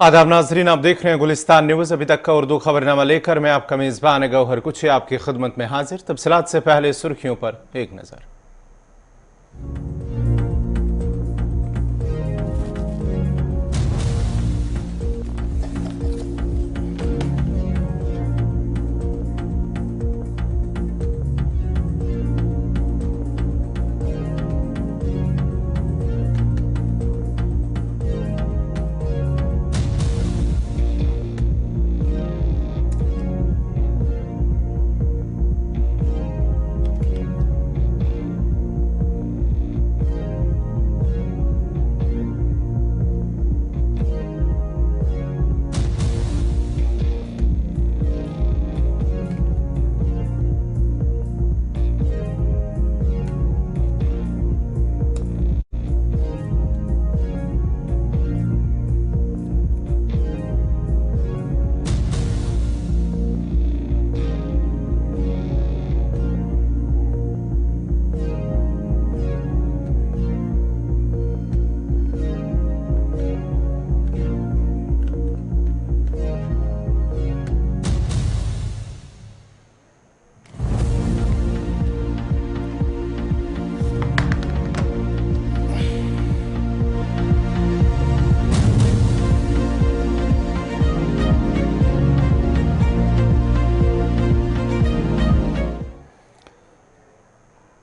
आदाब नाजरीन, आप देख रहे हैं गुलिस्तान न्यूज। अभी तक का उर्दू खबरनामा लेकर मैं आपका मेजबान गौहर कुछ आपकी खिदमत में हाजिर। तफसीलात से पहले सुर्खियों पर एक नजर।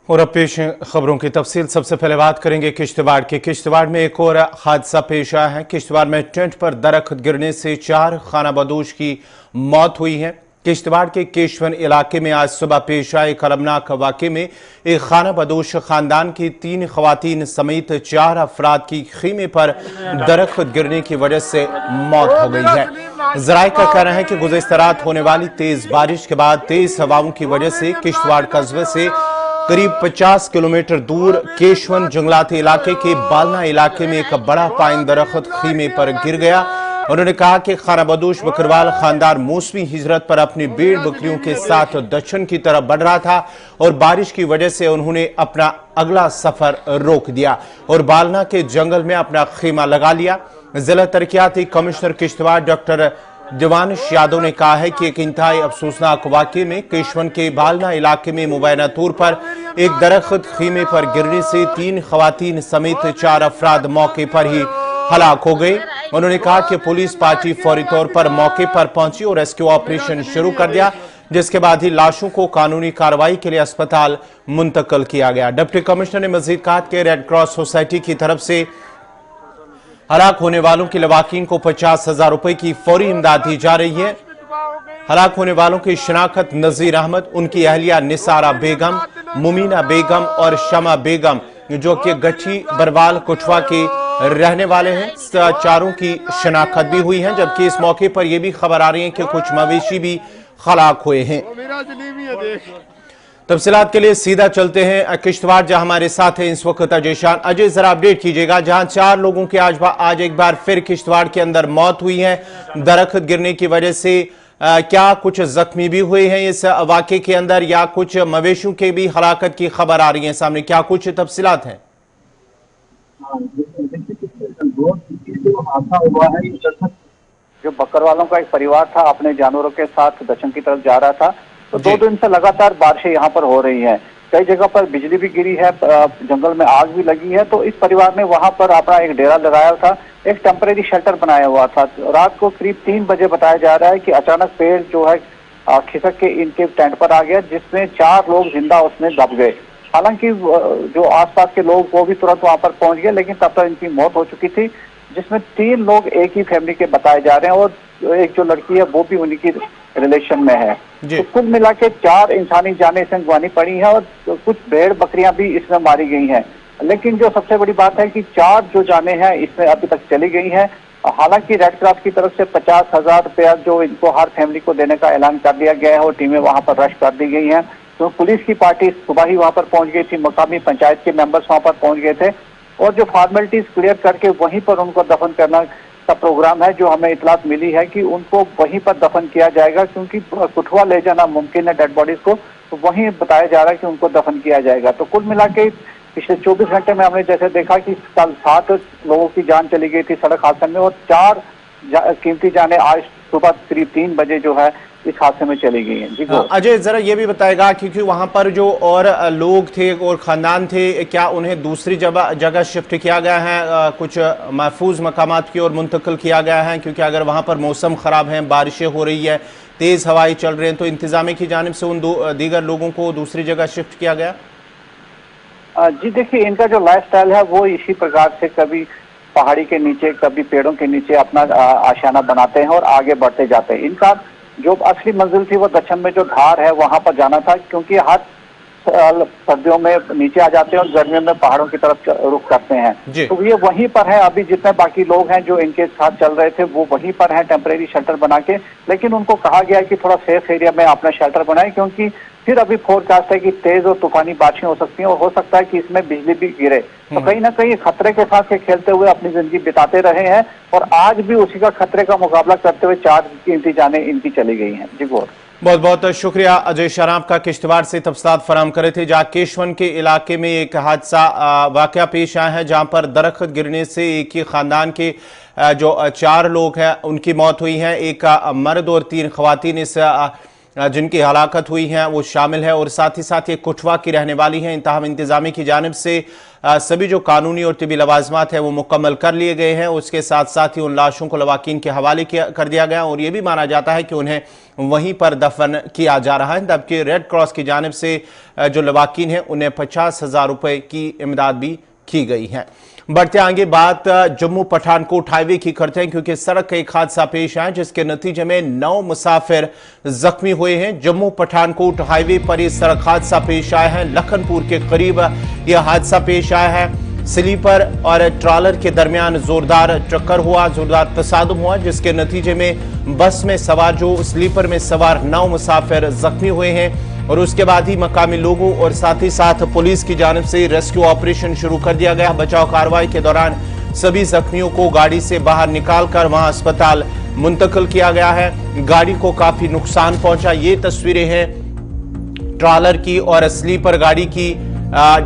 और अब पेश खबरों की तफसील। सबसे पहले बात करेंगे किश्तवाड़ की। किश्तवाड़ में एक और हादसा पेश आया है। किश्तवाड़ में टेंट पर दरख्त गिरने से 4 खानाबदोश की मौत हुई है। किश्तवाड़ के केशवन इलाके में आज सुबह पेश आए एक अलमनाक वाक़े में एक खानाबदोश खानदान की 3 खवातीन समेत 4 अफराद की खीमे पर दरख्त गिरने की वजह से मौत हो गई है। जराये का कहना है कि गुज़िश्ता रात होने वाली तेज बारिश के बाद तेज हवाओं की वजह से किश्तवाड़ कस्बे से करीब 50 किलोमीटर दूर केशवन जंगलाती इलाके के बालना इलाके में एक बड़ा पाइन दरख्त खीमे पर गिर गया। उन्होंने कहा कि खानाबदोश बकरवाल खानदार मौसमी हिजरत पर अपनी भेड़ बकरियों के साथ दक्षिण की तरफ बढ़ रहा था और बारिश की वजह से उन्होंने अपना अगला सफर रोक दिया और बालना के जंगल में अपना खीमा लगा लिया। जिला तरक्याती कमिश्नर किश्तवाड़ डॉक्टर देवानिश यादव ने कहा है कि एक इंतहाई अफसोसनाक वाक़े में केशवन के बालना इलाके में मुबैना तौर पर एक दरख्त खीमे पर गिरने से 3 खवातीन समेत 4 अफराद मौके पर ही हलाक हो गए। उन्होंने कहा कि पुलिस पार्टी फौरी तौर पर मौके पर पहुंची और रेस्क्यू ऑपरेशन शुरू कर दिया, जिसके बाद ही लाशों को कानूनी कार्रवाई के लिए अस्पताल मुंतकिल किया गया। डिप्टी कमिश्नर ने मजीद कहा कि रेड क्रॉस सोसाइटी की तरफ से हलाक होने वालों के लवाकिन को 50,000 रुपए की फौरी इमदाद दी जा रही है। हलाक होने वालों की शिनाख्त नजीर अहमद, उनकी अहलिया निसारा बेगम, मुमीना बेगम और शमा बेगम जो कि गठी बरवाल कुठवा के रहने वाले हैं, चारों की शिनाख्त भी हुई है। जबकि इस मौके पर यह भी खबर आ रही है कि कुछ मवेशी भी हलाक हुए हैं। तफसीलात के लिए सीधा चलते हैं किश्तवाड़, जहां हमारे साथ है इस वक्त अजय शान। अजय, जरा अपडेट कीजिएगा, जहां 4 लोगों की आज एक बार फिर किश्तवाड़ के अंदर मौत हुई है दरख्त गिरने की वजह से, क्या कुछ जख्मी भी हुए हैं इस वाक़े के अंदर या कुछ मवेशियों के भी हलाकत की खबर आ रही है सामने, क्या कुछ तफसीलात हैं? हादसा हुआ है, जो बकरवालों का एक परिवार था अपने जानवरों के साथ दक्षिण की तरफ जा रहा था, तो 2 दिन से लगातार बारिशें यहाँ पर हो रही हैं। कई जगह पर बिजली भी गिरी है, जंगल में आग भी लगी है। तो इस परिवार ने वहां पर अपना एक डेरा लगाया था, एक टेम्परेरी शेल्टर बनाया हुआ था। रात को करीब 3 बजे बताया जा रहा है कि अचानक पेड़ जो है खिसक के इनके टेंट पर आ गया, जिसमें 4 लोग जिंदा उसमें दब गए। हालांकि जो आसपास के लोग वो भी तुरंत वहां पर पहुंच गए, लेकिन तब तक इनकी मौत हो चुकी थी, जिसमें 3 लोग एक ही फैमिली के बताए जा रहे हैं और एक जो लड़की है वो भी उन्हीं की रिलेशन में है। तो कुल मिला के 4 इंसानी जानें इसमें गंवानी पड़ी है और कुछ भेड़ बकरियां भी इसमें मारी गई हैं। लेकिन जो सबसे बड़ी बात है कि 4 जो जानें हैं इसमें अभी तक चली गई हैं। हालांकि रेड क्रॉस की तरफ से 50,000 रुपया जो इनको हर फैमिली को देने का ऐलान कर दिया गया है और टीमें वहां पर रश कर दी गई हैं। तो पुलिस की पार्टी सुबह ही वहां पर पहुंच गई थी, मकामी पंचायत के मेंबर्स वहां पर पहुंच गए थे और जो फॉर्मेलिटीज क्लियर करके वहीं पर उनको दफन करना का प्रोग्राम है। जो हमें इतलात मिली है कि उनको वहीं पर दफन किया जाएगा, क्योंकि कुठवा ले जाना मुमकिन है डेड बॉडीज को, तो वहीं बताया जा रहा है कि उनको दफन किया जाएगा। तो कुल मिला के पिछले 24 घंटे में हमने जैसे देखा कि कल 7 लोगों की जान चली गई थी सड़क हादसे में और 4 कीमती जाने आज सुबह करीब 3 बजे जो है इस हादसे में चली गई हैं। जी अजय, जरा ये भी बताएगा क्योंकि वहां पर जो और लोग थे और खानदान थे, क्या उन्हें दूसरी जगह शिफ्ट किया गया है, कुछ महफूज मकामात की ओर मुंतकिल किया गया है? क्योंकि अगर वहां पर मौसम खराब है, बारिशें हो रही है, तेज हवाएं चल रही हैं, तो इंतजामिया की जानिब से उन दीगर लोगों को दूसरी जगह शिफ्ट किया गया? जी देखिए, इनका जो लाइफस्टाइल है वो इसी प्रकार से कभी पहाड़ी के नीचे, कभी पेड़ों के नीचे अपना आशियाना बनाते हैं और आगे बढ़ते जाते हैं। इनका जो असली मंजिल थी वो दक्षिण में जो धार है वहां पर जाना था, क्योंकि हर सर्दियों में नीचे आ जाते हैं और गर्मियों में पहाड़ों की तरफ रुख करते हैं। तो ये वहीं पर है। अभी जितने बाकी लोग हैं जो इनके साथ चल रहे थे वो वहीं पर हैं टेम्परेरी शेल्टर बना के, लेकिन उनको कहा गया कि थोड़ा सेफ एरिया में अपना शेल्टर बनाए, क्योंकि फिर अभी फोरकास्ट है कि तेज और तूफानी बारिशें हो सकती हैं और हो सकता है कि इसमें बिजली भी गिरे। तो कहीं ना कहीं खतरे के साथ खेलते हुए अपनी जिंदगी बिताते रहे हैं और आज भी उसी का खतरे का मुकाबला करते हुए 4 कीमती जानें इनकी चली गई हैं। जी गौर, बहुत बहुत शुक्रिया अजय शराब का किश्तवाड़ से तफसीलात फराहम करे थे। जहाँ केशवन के इलाके में एक हादसा वाकया पेश आया है, जहां पर दरख्त गिरने से एक ही खानदान के जो 4 लोग हैं उनकी मौत हुई है। एक मर्द और 3 खवातीन इस जिनकी हलाकत हुई हैं वो शामिल है, और साथ ही साथ ये कुठवा की रहने वाली हैं। इंतहाम इंतजामी की जानिब से सभी जो कानूनी और तिबी लवाजमात है वो मुकम्मल कर लिए गए हैं। उसके साथ साथ ही उन लाशों को लवाकिन के हवाले कर दिया गया, और ये भी माना जाता है कि उन्हें वहीं पर दफन किया जा रहा है। जबकि रेड क्रॉस की जानिब से जो लवाकिन हैं उन्हें 50,000 रुपए की इमदाद भी की गई है। बढ़ते आगे बात जम्मू पठानकोट हाईवे की करते हैं, क्योंकि सड़क का एक हादसा पेश आया जिसके नतीजे में 9 मुसाफिर जख्मी हुए हैं। जम्मू पठानकोट हाईवे पर यह सड़क हादसा पेश आया है। लखनपुर के करीब यह हादसा पेश आया है। स्लीपर और ट्रॉलर के दरमियान जोरदार टक्कर हुआ, जोरदार तसादुम हुआ, जिसके नतीजे में बस में सवार जो स्लीपर में सवार 9 मुसाफिर जख्मी हुए हैं। और उसके बाद ही मकामी लोगों और साथ ही साथ पुलिस की जानिब से रेस्क्यू ऑपरेशन शुरू कर दिया गया। बचाव कार्रवाई के दौरान सभी जख्मियों को गाड़ी से बाहर निकालकर वहां अस्पताल मुंतकिल किया गया है। गाड़ी को काफी नुकसान पहुंचा। ये तस्वीरें हैं ट्रॉलर की और स्लीपर गाड़ी की,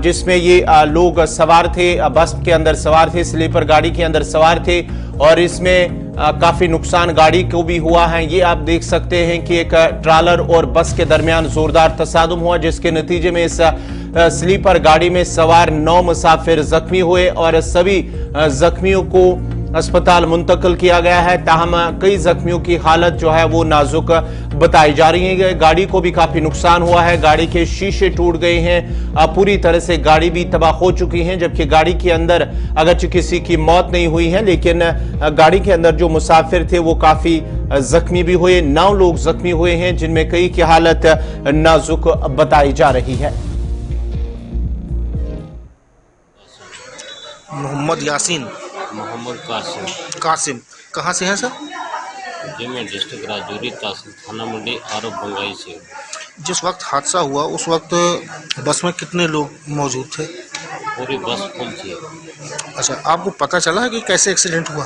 जिसमें ये लोग सवार थे, बस के अंदर सवार थे, स्लीपर गाड़ी के अंदर सवार थे, और इसमें काफी नुकसान गाड़ी को भी हुआ है। ये आप देख सकते हैं कि एक ट्रॉलर और बस के दरमियान जोरदार तसादुम हुआ, जिसके नतीजे में इस स्लीपर गाड़ी में सवार 9 मुसाफिर जख्मी हुए और सभी जख्मियों को अस्पताल मुंतकिल किया गया है। ताहम कई जख्मियों की हालत जो है वो नाजुक बताई जा रही है। गाड़ी को भी काफी नुकसान हुआ है, गाड़ी के शीशे टूट गए हैं, पूरी तरह से गाड़ी भी तबाह हो चुकी है। जबकि गाड़ी के अंदर अगरचे किसी की मौत नहीं हुई है, लेकिन गाड़ी के अंदर जो मुसाफिर थे वो काफी जख्मी भी हुए। 9 लोग जख्मी हुए हैं, जिनमें कई की हालत नाजुक बताई जा रही है। मोहम्मद यासीन, मोहम्मद कासिम कहाँ से हैं सर? जी मैं डिस्ट्रिक्ट राजौरी तहसील थाना मंडी आरोप बंगाई से। जिस वक्त हादसा हुआ उस वक्त बस में कितने लोग मौजूद थे? पूरी बस फुल थी। अच्छा, आपको पता चला कि कैसे एक्सीडेंट हुआ?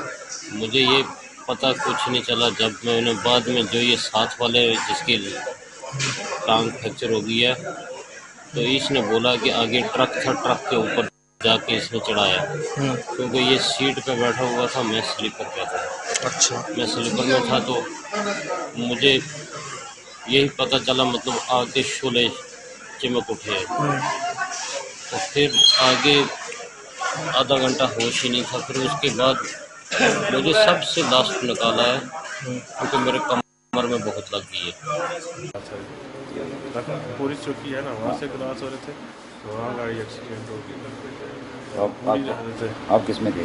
मुझे ये पता कुछ नहीं चला। जब मैंने बाद में जो ये साथ वाले जिसकी टांग फ्रैक्चर हो गई है, तो इसने बोला कि आगे ट्रक था, ट्रक के ऊपर जाके इसने चढ़ाया, क्योंकि ये सीट पे बैठा हुआ था, मैं स्लीपर पे था। अच्छा, मैं स्लीपर में था, तो मुझे यही पता चला, मतलब आगे शोले चिमक उठे। तो फिर आगे आधा घंटा होश ही नहीं था। फिर उसके बाद मुझे सबसे लास्ट निकाला है, क्योंकि मेरे कमर में बहुत लग गई है। पुलिस चौकी है ना, वहाँ से क्रॉस हो रहे थे, तो वहाँ गाड़ी एक्सीडेंट हो गई। आप किस में थे?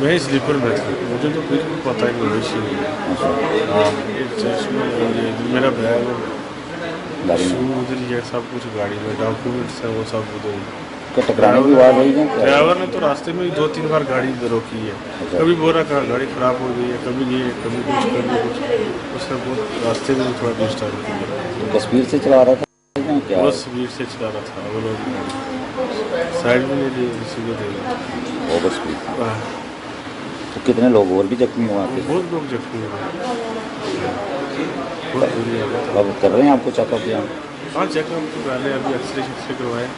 मैं ही स्लीपर में था, मुझे तो कुछ भी पता ही नहीं। मेरा बैग शू उधर ही है, सब कुछ गाड़ी में, डॉक्यूमेंट्स है वो सब उधर ही। क्या टकराने की आवाज़ आई है? ड्राइवर ने तो रास्ते में 2-3 बार गाड़ी रोकी है। कभी बोला गाड़ी खराब हो गई है, कभी ये, कभी कुछ उसने बहुत रास्ते में थोड़ा डिस्टर्ब किया। तो स्पीड से चला रहा था क्या? बस स्पीड से चला रहा था, वो लोग साइड में नहीं दिए, किसी को दे ओवर स्पीड। तो कितने लोग और भी जख्मी हुए? बहुत लोग जख्मी हुए, बहुत बुरी हालत। अब कर रहे हैं आपको चेकअप यहाँ? हाँ, चेकअप तो पहले अभी एक्सरे करवाए।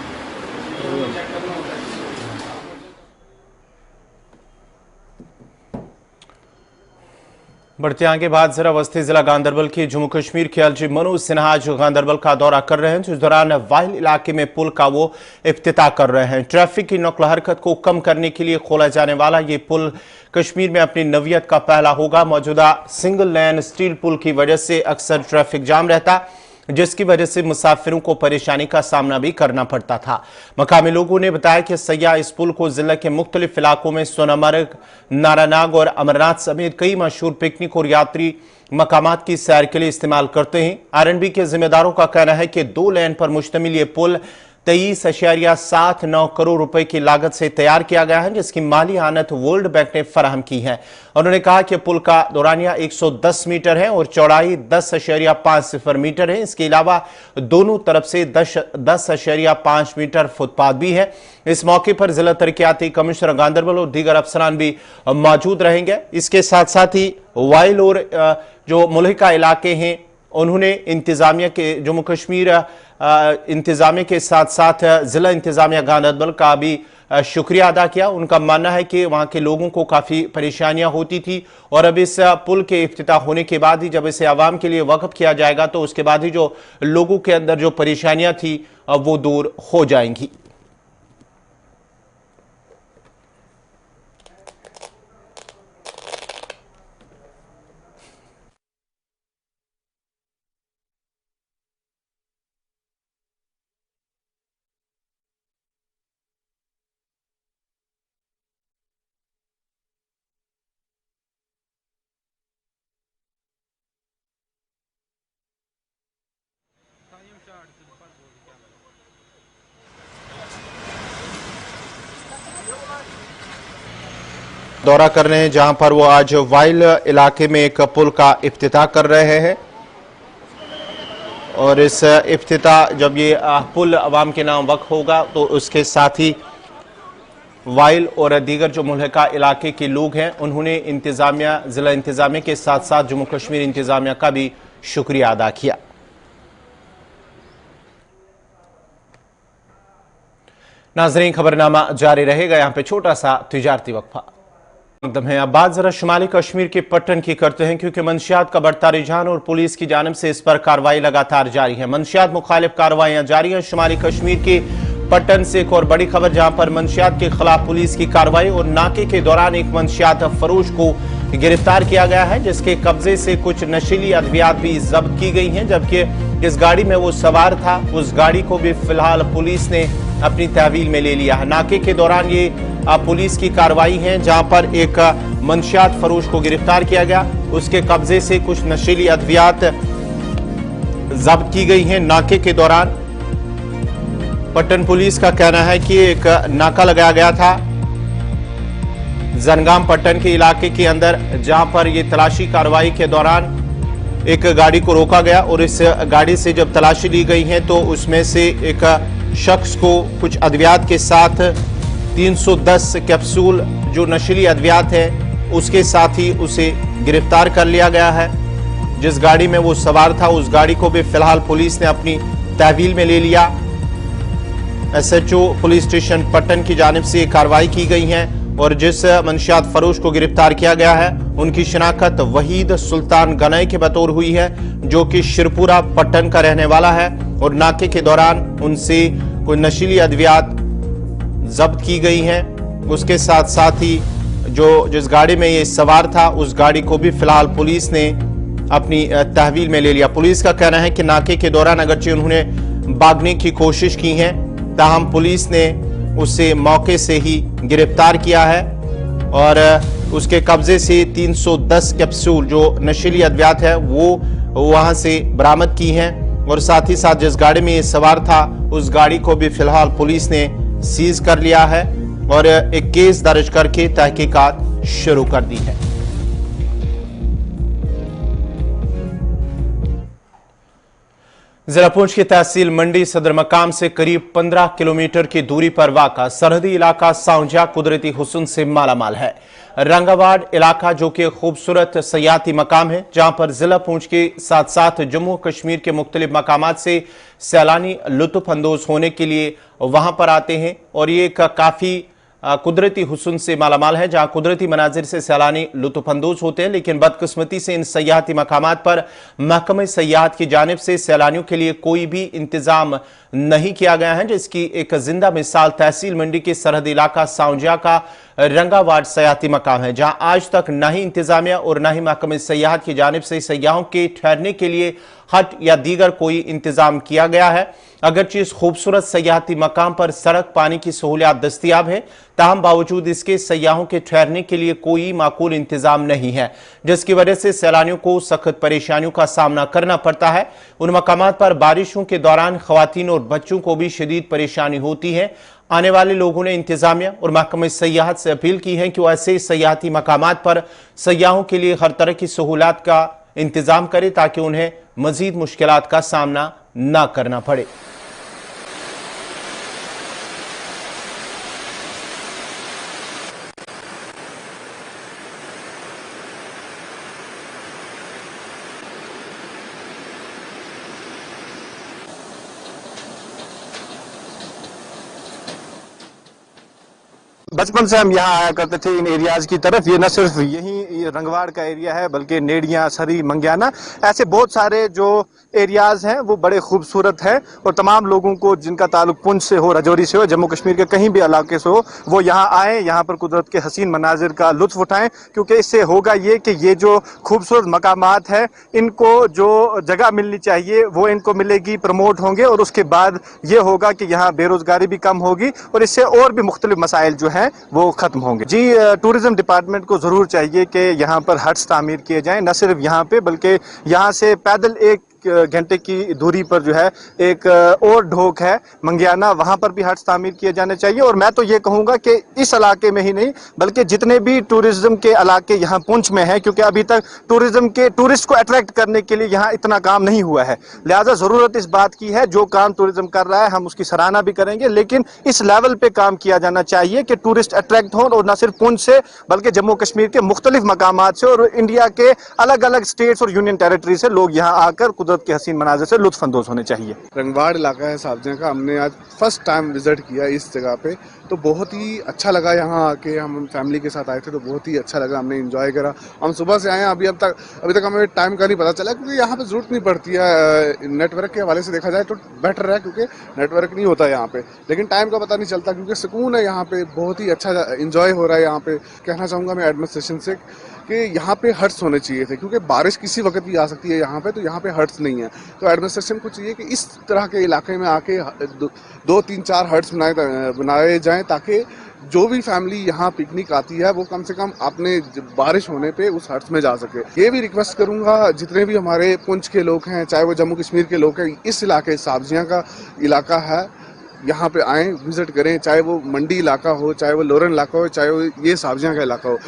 बढ़ते आगे बाद जरा वस्ती जिला गांधरबल के जम्मू कश्मीर के एलजी मनोज सिन्हा जो गांधरबल का दौरा कर रहे हैं, जिस दौरान वाइल इलाके में पुल का वो इफ्तिताह कर रहे हैं। ट्रैफिक की नकल हरकत को कम करने के लिए खोला जाने वाला ये पुल कश्मीर में अपनी नवियत का पहला होगा। मौजूदा सिंगल लेन स्टील पुल की वजह से अक्सर ट्रैफिक जाम रहता, जिसकी वजह से मुसाफिरों को परेशानी का सामना भी करना पड़ता था। मकामी लोगों ने बताया कि सयाह इस पुल को जिले के मुख्तलिफ इलाकों में सोनामर्ग, नारानाग और अमरनाथ समेत कई मशहूर पिकनिक और यात्री मकामात की सैर के लिए इस्तेमाल करते हैं। आरएनबी के जिम्मेदारों का कहना है कि 2 लेन पर मुश्तमिल ये पुल 23.79 करोड़ रुपए की लागत से तैयार किया गया है, जिसकी माली आनत वर्ल्ड बैंक ने फराहम की है। उन्होंने कहा कि पुल का दौरानिया 110 मीटर है और चौड़ाई 10.50 मीटर है। इसके अलावा दोनों तरफ से 10.5 मीटर फुटपाथ भी है। इस मौके पर जिला तरक्याती कमिश्नर गांधरबल और दीगर अफसरान भी मौजूद रहेंगे। इसके साथ साथ ही वाइल और जो मुल्हिका इलाके हैं, उन्होंने इंतजामिया के जम्मू कश्मीर इंतजामिया के साथ साथ जिला इंतजामिया गांधरबल का भी शुक्रिया अदा किया। उनका मानना है कि वहां के लोगों को काफी परेशानियां होती थी और अब इस पुल के इफ्तिताह होने के बाद ही जब इसे आवाम के लिए वक्फ किया जाएगा तो उसके बाद ही जो लोगों के अंदर जो परेशानियां थी वो दूर हो जाएंगी। दौरा कर रहे हैं जहां पर वो आज वाइल इलाके में एक पुल का इफ्तिताह कर रहे हैं और इस इफ्तिताह जब ये पुल अवाम के नाम वक्फ होगा तो उसके साथ ही वाइल और दीगर जो मुल्हिका इलाके के लोग हैं उन्होंने इंतजामिया, जिला इंतजामिया के साथ साथ जम्मू कश्मीर इंतजामिया का भी शुक्रिया अदा किया। नाजरीन, खबरनामा जारी रहेगा, यहां पे छोटा सा तिजारती वक्फा एकदम है। अब बात जरा शुमाली कश्मीर के पट्टन की करते हैं, क्योंकि मंशियात का बढ़ता रुझान और पुलिस की जानिब से इस पर कार्रवाई लगातार जारी है। मंशियात मुखालिफ कार्रवाइयां जारी हैं। शुमाली कश्मीर के पट्टन से एक और बड़ी खबर, जहां पर मंशियात के खिलाफ पुलिस की कार्रवाई और नाके के दौरान एक मंशियात फरोश को गिरफ्तार किया गया है, जिसके कब्जे से कुछ नशीली अद्वियात भी जब्त की गई हैं। जबकि जिस गाड़ी में वो सवार था उस गाड़ी को भी फिलहाल पुलिस ने अपनी तहवील में ले लिया है। नाके के दौरान ये पुलिस की कार्रवाई है, जहां पर एक मंशियात फरोश को गिरफ्तार किया गया, उसके कब्जे से कुछ नशीली अद्वियात जब्त की गई हैं। नाके के दौरान पट्टन पुलिस का कहना है कि एक नाका लगाया गया था जनगाम पट्टन के इलाके के अंदर, जहां पर यह तलाशी कार्रवाई के दौरान एक गाड़ी को रोका गया और इस गाड़ी से जब तलाशी ली गई है तो उसमें से एक शख्स को कुछ अद्वियात के साथ 310 कैप्सूल जो नशीली अद्वियात है उसके साथ ही उसे गिरफ्तार कर लिया गया है। जिस गाड़ी में वो सवार था उस गाड़ी को भी फिलहाल पुलिस ने अपनी तहवील में ले लिया। एसएचओ पुलिस स्टेशन पट्टन की जानिब से कार्रवाई की गई है और जिस मंशियात फरोश को गिरफ्तार किया गया है उनकी शिनाख्त वहीद सुल्तान गनई के बतौर हुई है, जो कि शिरपुरा पट्टन का रहने वाला है और नाके के दौरान उनसे कोई नशीली अद्वियात जब्त की गई हैं। उसके साथ साथ ही जिस गाड़ी में ये सवार था उस गाड़ी को भी फिलहाल पुलिस ने अपनी तहवील में ले लिया। पुलिस का कहना है कि नाके के दौरान अगरचे उन्होंने भागने की कोशिश की है, ताहम पुलिस ने उसे मौके से ही गिरफ्तार किया है और उसके कब्जे से 310 कैप्सूल जो नशीली अद्वियात है वो वहां से बरामद की हैं और साथ ही साथ जिस गाड़ी में ये सवार था उस गाड़ी को भी फिलहाल पुलिस ने सीज कर लिया है और एक केस दर्ज करके तहकीकात शुरू कर दी है। जिला पुंछ की तहसील मंडी सदर मकाम से करीब 15 किलोमीटर की दूरी पर वाक़ा सरहदी इलाका साउंजा कुदरती हुस्न से मालामाल है। रंगावाड़ इलाका जो कि खूबसूरत सयाती मकाम है, जहां पर जिला पुंछ के साथ साथ जम्मू कश्मीर के मुख्तलिफ मकामात से सैलानी लुत्फ अंदोज होने के लिए वहां पर आते हैं और ये एक काफ़ी कुदरती हुस्न से मालामाल है, जहां कुदरती मनाजिर से सैलानी लुत्फानंदोज होते हैं, लेकिन बदकिस्मती से इन सयाहती मकामात पर महकमे सयाहत की जानिब से सैलानियों के लिए कोई भी इंतजाम नहीं किया गया है, जिसकी एक जिंदा मिसाल तहसील मंडी के सरहदी इलाका साउंजिया का रंगावाड़ सयाहती मकाम है, जहां आज तक न ही इंतजामिया और न ही महकमे सयाहत की जानिब से सयाहों के ठहरने के लिए हट या दीगर कोई इंतजाम किया गया है। अगरचे इस खूबसूरत सयाहती मकाम पर सड़क पानी की सहूलियात दस्तियाब है, ताहम बावजूद इसके सयाहों के ठहरने के लिए कोई माकूल इंतजाम नहीं है, जिसकी वजह से सैलानियों को सख्त परेशानियों का सामना करना पड़ता है। उन मकामात पर बारिशों के दौरान खवातीन और बच्चों को भी शदीद परेशानी होती है। आने वाले लोगों ने इंतजामिया और महकमे सयाहत से अपील की है कि वो ऐसे सयाहती मकामात पर सयाहों के लिए हर तरह की सहूलियात का इंतजाम करे, ताकि उन्हें मजीद मुश्किलात का सामना न करना पड़े। बचपन से हम यहाँ आया करते थे इन एरियाज की तरफ। ये न सिर्फ यही रंगवाड़ का एरिया है, बल्कि नेड़ियाँ, सरी, मंगियाना, ऐसे बहुत सारे जो एरियाज हैं वो बड़े खूबसूरत हैं। और तमाम लोगों को जिनका ताल्लुक पुंछ से हो, राजौरी से हो, जम्मू कश्मीर के कहीं भी इलाके से हो, वो यहाँ आए, यहाँ पर कुदरत के हसीन मनाजिर का लुत्फ उठाएं, क्योंकि इससे होगा ये कि ये जो खूबसूरत मकामात हैं इनको जो जगह मिलनी चाहिए वो इनको मिलेगी, प्रमोट होंगे, और उसके बाद ये होगा कि यहाँ बेरोजगारी भी कम होगी और इससे और भी मुख्तलिफ मसाइल जो हैं वो खत्म होंगे। जी, टूरिज्म डिपार्टमेंट को जरूर चाहिए कि यहाँ पर हट्स तामीर किए जाएं, न सिर्फ यहाँ पे बल्कि यहाँ से पैदल 1 घंटे की दूरी पर जो है एक और ढोक है मंगियाना, वहां पर भी हट्स तामीर किए जाने चाहिए। और मैं तो ये कहूंगा कि इस इलाके में ही नहीं बल्कि जितने भी टूरिज्म के इलाके यहाँ पुंछ में हैं, क्योंकि अभी तक टूरिस्ट को अट्रैक्ट करने के लिए यहाँ इतना काम नहीं हुआ है, लिहाजा जरूरत इस बात की है, जो काम टूरिज्म कर रहा है हम उसकी सराहना भी करेंगे, लेकिन इस लेवल पे काम किया जाना चाहिए कि टूरिस्ट अट्रैक्ट हो, और न सिर्फ पुंछ से बल्कि जम्मू कश्मीर के मुख्तलिफ मकामात से और इंडिया के अलग अलग स्टेट्स और यूनियन टेरिटरी से लोग यहाँ आकर कुदरत के हसीन मनाज़िर से लुत्फानंदोज होने चाहिए। रंगवाड़ इलाका है साबजिया का, हमने आज फर्स्ट टाइम विजिट किया इस जगह पे, तो बहुत ही अच्छा लगा यहाँ आके। हम फैमिली के साथ आए थे तो बहुत ही अच्छा लगा, हमने एंजॉय करा। हम सुबह से आए हैं, अभी तक हमें टाइम का नहीं पता चला, क्योंकि यहाँ पे जरूरत नहीं पड़ती है। नेटवर्क के हवाले से देखा जाए तो बेटर है, क्योंकि नेटवर्क नहीं होता है यहाँ पे, लेकिन टाइम का पता नहीं चलता क्योंकि सुकून है यहाँ पे, बहुत ही अच्छा इंजॉय हो रहा है यहाँ पे। कहना चाहूँगा मैं एडमिनिस्ट्रेशन से कि यहाँ पे हट्स होने चाहिए थे, क्योंकि बारिश किसी वक्त भी आ सकती है यहाँ पे, तो यहाँ पे हट्स नहीं है। तो एडमिनिस्ट्रेशन को चाहिए कि इस तरह के इलाके में आके 2, 3, 4 हट्स बनाए जाएं, ताकि जो भी फैमिली यहाँ पिकनिक आती है वो कम से कम अपने बारिश होने पे उस हट्स में जा सके। ये भी रिक्वेस्ट करूँगा जितने भी हमारे पुंछ के लोग हैं, चाहे वो जम्मू कश्मीर के लोग हैं, इस इलाके साबजियाँ का इलाका है, यहाँ पे आएँ, विजिट करें, चाहे वो मंडी इलाका हो, चाहे वो लोरन इलाका हो, चाहे वो ये साबजियाँ का इलाका हो,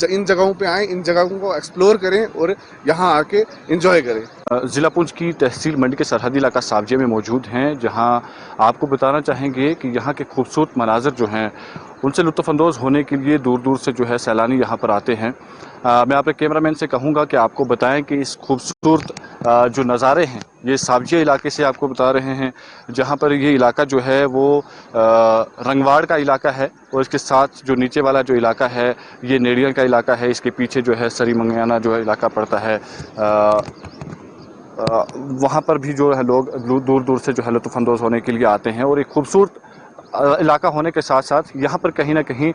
इन जगहों पे आएँ, इन जगहों को एक्सप्लोर करें और यहाँ आके एंजॉय करें। ज़िला पुंछ की तहसील मंडी के सरहदी इलाका साबजिया में मौजूद हैं, जहाँ आपको बताना चाहेंगे कि यहाँ के खूबसूरत मनाज़िर जो हैं उनसे लुत्फ़अंदोज़ होने के लिए दूर दूर से जो है सैलानी यहाँ पर आते हैं। मैं अपने कैमरामैन से कहूँगा कि आपको बताएं कि इस खूबसूरत जो नज़ारे हैं ये साबजिया इलाके से आपको बता रहे हैं, जहाँ पर ये इलाका जो है वो रंगवाड़ का इलाका है, और इसके साथ जो नीचे वाला जो इलाका है ये नेड़िया का इलाका है, इसके पीछे जो है सरी मंगियाना जो है इलाका पड़ता है। वहाँ पर भी जो है लोग दूर दूर से जो है लुत्फ़अंदोज़ होने के लिए आते हैं, और एक खूबसूरत इलाका होने के साथ साथ यहाँ पर कहीं ना कहीं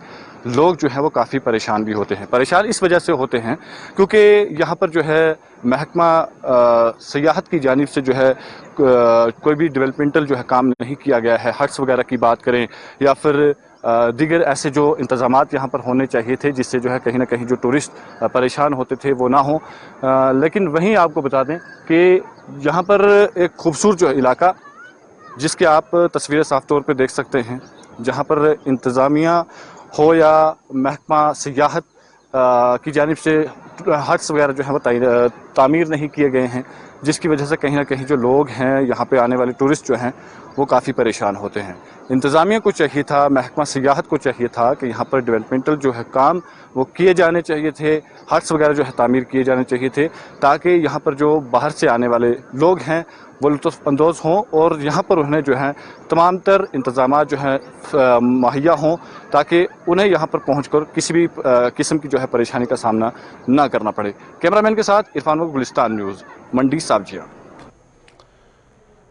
लोग जो हैं वो काफ़ी परेशान भी होते हैं। परेशान इस वजह से होते हैं क्योंकि यहाँ पर जो है महकमा सियाहत की जानिब से जो है कोई भी डेवलपमेंटल जो है काम नहीं किया गया है। हट्स वगैरह की बात करें या फिर दीगर ऐसे जो इंतज़ामात यहाँ पर होने चाहिए थे, जिससे जो है कहीं ना कहीं जो टूरिस्ट परेशान होते थे वो ना हो। लेकिन वहीं आपको बता दें कि यहाँ पर एक खूबसूरत जो इलाका, जिसके आप तस्वीरें साफ तौर पे देख सकते हैं, जहाँ पर इंतज़ामिया हो या महकमा सियाहत की जानिब से हट्स वगैरह जो है वो तामीर नहीं किए गए हैं, जिसकी वजह से कहीं ना कहीं जो लोग हैं, यहाँ पे आने वाले टूरिस्ट जो हैं, वो काफ़ी परेशान होते हैं। इंतज़ामिया को चाहिए था, महकमा सियाहत को चाहिए था कि यहाँ पर डेवलपमेंटल जो है काम वो किए जाने चाहिए थे, हट्स वगैरह जो है तामीर किए जाने चाहिए थे, ताकि यहाँ पर जो बाहर से आने वाले लोग हैं वो लुत्फ़अंदोज़ हों और यहाँ पर उन्हें जो है तमाम तर इंतज़ामात जो हैं मुहैया हों, ताकि उन्हें यहाँ पर पहुँचकर किसी भी किस्म की जो है परेशानी का सामना ना करना पड़े। कैमरामैन के साथ इरफान मुल्क, गुलिस्तान न्यूज़, मंडी साबजिया।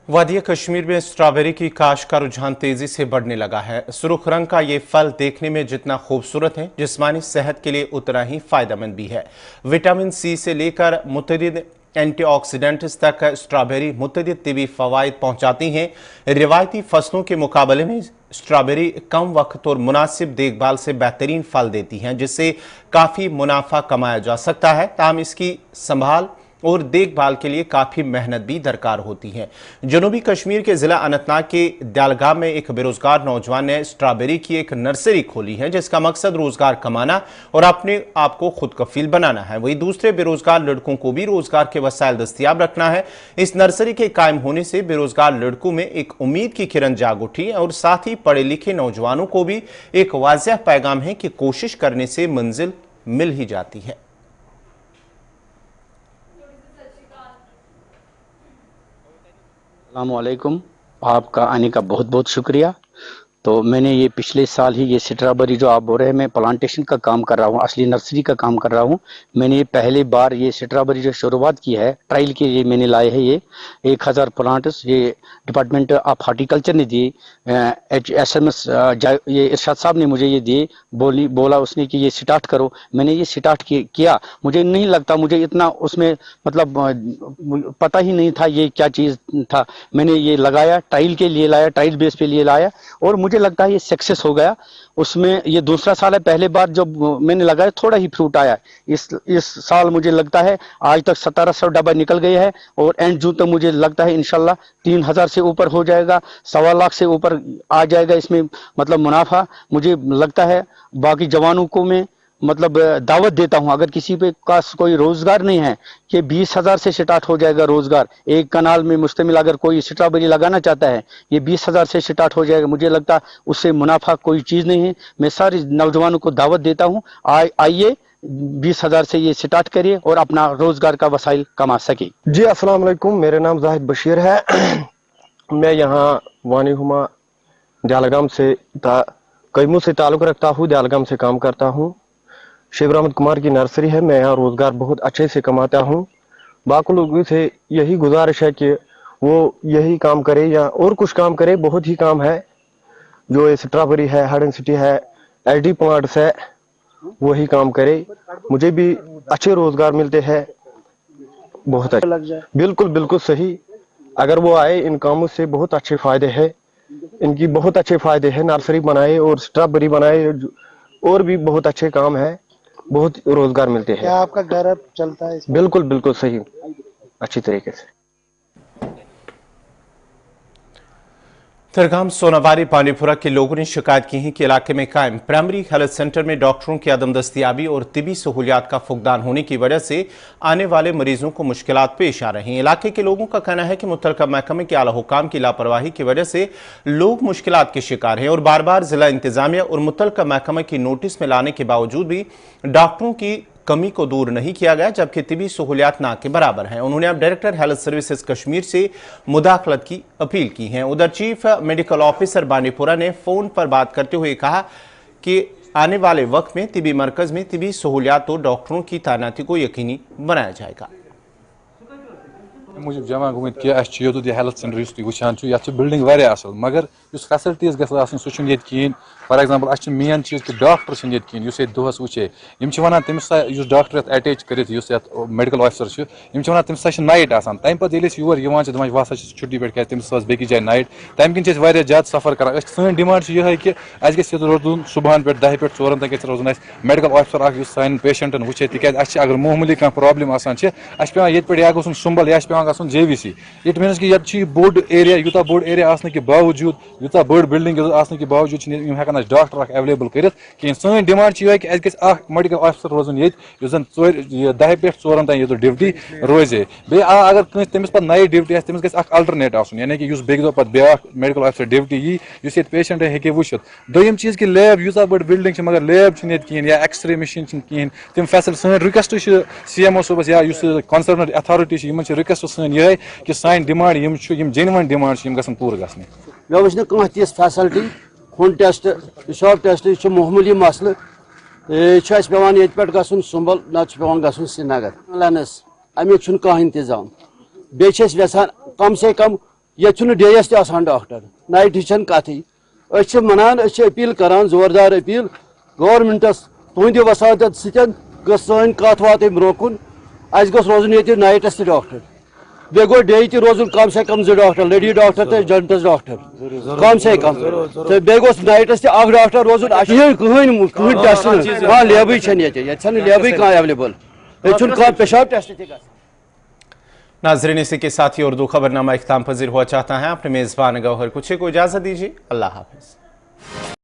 वादिया कश्मीर में स्ट्रॉबेरी की काश्त का रुझान तेजी से बढ़ने लगा है। सुर्ख रंग का ये फल देखने में जितना खूबसूरत है, जिस्मानी सेहत के लिए उतना ही फायदेमंद भी है। विटामिन सी से लेकर मुतअद्दिद एंटीऑक्सीडेंट्स तक स्ट्रॉबेरी मुतअद्दिद तिबी फवाइद पहुंचाती हैं। रिवायती फसलों के मुकाबले में स्ट्रॉबेरी कम वक्त और मुनासिब देखभाल से बेहतरीन फल देती हैं, जिससे काफ़ी मुनाफा कमाया जा सकता है। ताहम इसकी संभाल और देखभाल के लिए काफ़ी मेहनत भी दरकार होती है। जनूबी कश्मीर के ज़िला अनंतनाग के दयालगाम में एक बेरोज़गार नौजवान ने स्ट्रॉबेरी की एक नर्सरी खोली है, जिसका मकसद रोज़गार कमाना और अपने आप को खुद कफील बनाना है। वहीं दूसरे बेरोज़गार लड़कों को भी रोज़गार के वसाइल दस्तियाब रखना है। इस नर्सरी के कायम होने से बेरोज़गार लड़कों में एक उम्मीद की किरण जाग उठी और साथ ही पढ़े लिखे नौजवानों को भी एक वाज़ेह पैगाम है कि कोशिश करने से मंजिल मिल ही जाती है। अस्सलामुअलैकुम, आपका आने का बहुत बहुत शुक्रिया। तो मैंने ये पिछले साल ही ये स्ट्रॉबेरी जो आप बोल रहे हैं, मैं प्लांटेशन का काम कर रहा हूँ, असली नर्सरी का काम कर रहा हूँ। मैंने ये पहली बार ये स्ट्रॉबेरी जो शुरुआत की है, ट्रायल के लिए मैंने लाए हैं ये 1000 प्लांट्स, ये डिपार्टमेंट ऑफ हार्टिकल्चर ने दिए, SMS ये इरशाद साहब ने मुझे ये दिए, बोला उसने कि ये स्टार्ट करो। मैंने ये स्टार्ट किया। मुझे नहीं लगता, मुझे इतना उसमें मतलब पता ही नहीं था ये क्या चीज़ था। मैंने ये लगाया, ट्रायल के लिए लाया, ट्रायल बेस पे लिए लाया और मुझे लगता है ये सक्सेस हो गया। उसमें ये दूसरा साल है, पहले बार जब मैंने लगाया थोड़ा ही फ्रूट आया। इस साल मुझे लगता है आज तक 1700 डब्बा निकल गए हैं और एंड जून तक मुझे लगता है इंशाल्लाह 3000 से ऊपर हो जाएगा, 1.25 लाख से ऊपर आ जाएगा इसमें मतलब मुनाफा। मुझे लगता है बाकी जवानों को मैं मतलब दावत देता हूं, अगर किसी पे पास कोई रोजगार नहीं है कि 20,000 से स्टार्ट हो जाएगा रोजगार। एक कनाल में मुश्तमिल अगर कोई स्ट्रॉबेरी लगाना चाहता है, ये 20,000 से स्टार्ट हो जाएगा। मुझे लगता है उससे मुनाफा कोई चीज नहीं है। मैं सारे नौजवानों को दावत देता हूँ, आइए 20,000 से ये स्टार्ट करिए और अपना रोजगार का वसाइल कमा सके। जी अस्सलाम वालेकुम, मेरा नाम जाहिद बशीर है। मैं यहाँ वानी हुमा दयालगाम से कैमू से ताल्लुक रखता हूँ, दयालगाम से काम करता हूँ। शिव रहमत कुमार की नर्सरी है। मैं यहाँ रोजगार बहुत अच्छे से कमाता हूँ। बाकी लोगों से यही गुजारिश है कि वो यही काम करे या और कुछ काम करे। बहुत ही काम है, जो स्ट्रॉबेरी है, हार्डन सिटी है, एलडी प्लांट्स है, वही काम करे। मुझे भी अच्छे रोजगार मिलते हैं, बहुत अच्छे। बिल्कुल बिल्कुल सही। अगर वो आए, इन कामों से बहुत अच्छे फायदे हैं, इनकी बहुत अच्छे फायदे हैं। नर्सरी बनाए और स्ट्रॉबेरी बनाए और भी बहुत अच्छे काम है, बहुत रोजगार मिलते हैं। क्या आपका घर अब चलता है? बिल्कुल बिल्कुल सही, अच्छी तरीके से। तिरगाम सोनावारी पानीपुरा के लोगों ने शिकायत की है कि इलाके में कायम प्राइमरी हेल्थ सेंटर में डॉक्टरों की अदम दस्तियाबी और तिबी सहूलियात का फुकदान होने की वजह से आने वाले मरीजों को मुश्किलात पेश आ रही हैं। इलाके के लोगों का कहना है कि मुतल्लिका महकमे के आला हुकाम की लापरवाही की वजह से लोग मुश्किलात के शिकार हैं और बार बार जिला इंतजामिया और मुतल्लिका महकमे की नोटिस में लाने के बावजूद भी डॉक्टरों की कमी को दूर नहीं किया गया, जबकि तिबी सहूलियात ना के बराबर हैं। उन्होंने अब डायरेक्टर हेल्थ सर्विसेज कश्मीर से मुदाखलत की अपील की है। उधर चीफ मेडिकल ऑफिसर बानीपुरा ने फोन पर बात करते हुए कहा कि आने वाले वक्त में तिबी मरकज में तिबी सहूलियात और डॉक्टरों की तैनाती को यकीनी बनाया जाएगा। मूजूब जमा गुमित कि योत हेल्थ सेंटर वुचान बिल्डिंग वारिया असल, मगर फैसिलिटीज गह कहें। फॉर एग्जाम्पल मेन चीज कि डॉक्टर कहें दोहस वुचे वन तमिस डॉक्टर अटैच कर मेडिकल ऑफिसर वन तमिस नाइट आसान तम पे योर दपान वह छुट्टी पे तमिस बेकि जाए नाइट तम किन ज्यादा सफर कर। सी डिमांड यह कि अस रोजन सुबह पे 10 पे 4 तक रोजन मेडिकल ऑफिसर सान पेशेंटन वुचे तिज अगर मामूली कह प्रॉब्लम पे ये गुन सुंबल या JVC। इट मीन्स कि ये board area Utah board area आने के बावजूद यूता बड़ बिल्डिंग आने के बावजूद हेकान डॉक्टर अवेलेबल कर सन डिमांड यह मेडिकल ऑफिसर रोजन ये जन 10 पे 4 तान ड्यूटी रोजे बे अगर तमिस पे नई ड्यूटी तमिस गई अल्टरनेट आसन यानी कि बेक दो पे ब्या मेडिकल ऑफिसर ड्यूटी यी पेशेंट हे वुचित दोम चीज कि लैब यूता बड़ बिल्डिंग मगर लैब कहें या एक्सरे मशीन कहें तम फैसिलिटी सन रिक्वेस्ट CMO सोबस या कंसर्न अथॉरिटी रिक्वेस्ट सन ये कि सान डिमांड जेन्युइन डिमांड गसन पूर गसन मे वुच कह तिस फैसिलिटी खून टेस्ट पेशाब टेस्ट यह मामूली मसल पेवान ये पे गसन सुंबल ना पेवान गसन श्रीनगर एम्बुलेंस अमुक कह इंतजाम बे कम से कम ये डेस तक डॉक्टर नाइट कथी मनान अपील करान जोरदार अपील गवर्नमेंटस तुंद वसादत सन कथ वात ब्रो कुन रोजन ये नाइटस डॉक्टर बे गो डे रोजन कम से कम 2 डॉक्टर लेडी डॉक्टर तो जेंट्स डॉक्टर कम से कम तो बे गोस नाइटस डॉक्टर रोजन कहीं टेस्ट हाँ लेब लेब कह अवेलेबल ये पेशाब टेस्ट नाजरीन इसी के साथ ही उर्दू खबरनामा इख्ताम पजीर हुआ चाहता है अपने मेज़बान गौहर कुछ को इजाज़त दीजिए। अल्लाह हाफिज़।